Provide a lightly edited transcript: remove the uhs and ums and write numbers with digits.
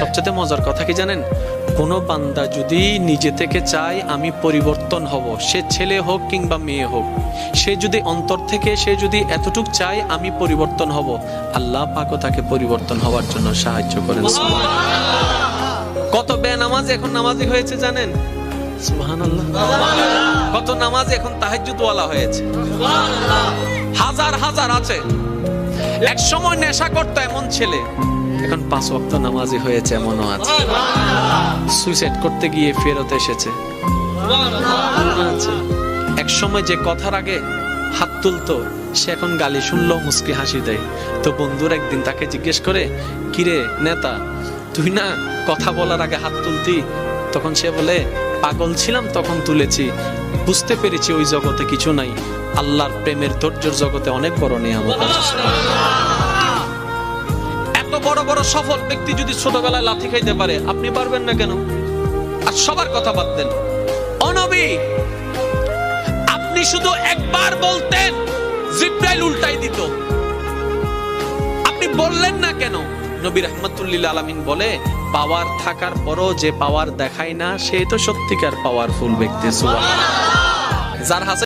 সবচেয়ে মজার কথা কি জানেন, কোন বান্দা যদি নিজে থেকে চায় আমি পরিবর্তন হব, সে ছেলে হোক কিংবা মেয়ে হোক, সে যদি অন্তর থেকে সে যদি এতটুক চায় আমি পরিবর্তন হব, আল্লাহ পাকও তাকে পরিবর্তন হওয়ার জন্য সাহায্য করেন। কত বেনামাজ এখন নামাজি হয়েছে জানেন? সুবহানাল্লাহ। কত নামাজ এখন তাহাজ্জুদ ওয়ালা হয়েছে, হাজার হাজার আছে। এক সময় নেশা করতো এমন ছেলে, এখন 5 ওয়াক্ত নামাজি হয়েছে এমনও আছে। সুইসাইড করতে গিয়ে ফেরত এসেছে। এক সময় যে কথার আগে হাত তুলতো, সে এখন গালি শুনলো মুস্কি হাসি দেয়। তো বন্ধুর একদিন তাকে জিজ্ঞেস করে, কিরে নেতা, তুই না কথা বলার আগে হাত তুলতি? তখন সে বলে, পাগল ছিলাম তখন তুলেছি, বুঝতে পেরেছি ওই জগতে কিছু নাই, আল্লাহর প্রেমের ধৈর্যের জগতে অনেক বড় নিয়ামত আছে। এত বড় বড় সফল ব্যক্তি যদি ছোটবেলায় লাথি খাইতে পারে, আপনি পারবেন না কেন? আর সবার কথা বাদ দেন, ও নবী, আপনি শুধু একবার বলতেন জিবরাইল উল্টাই দিত, আপনি বললেন না কেন? নবী রাহমাতুল লিল আলামিন বলে, পাওয়ার থাকার পরও যে পাওয়ার দেখায় না, সে তো সত্যিকার পাওয়ারফুল ব্যক্তি। সুবহানাল্লাহ। যার হাতে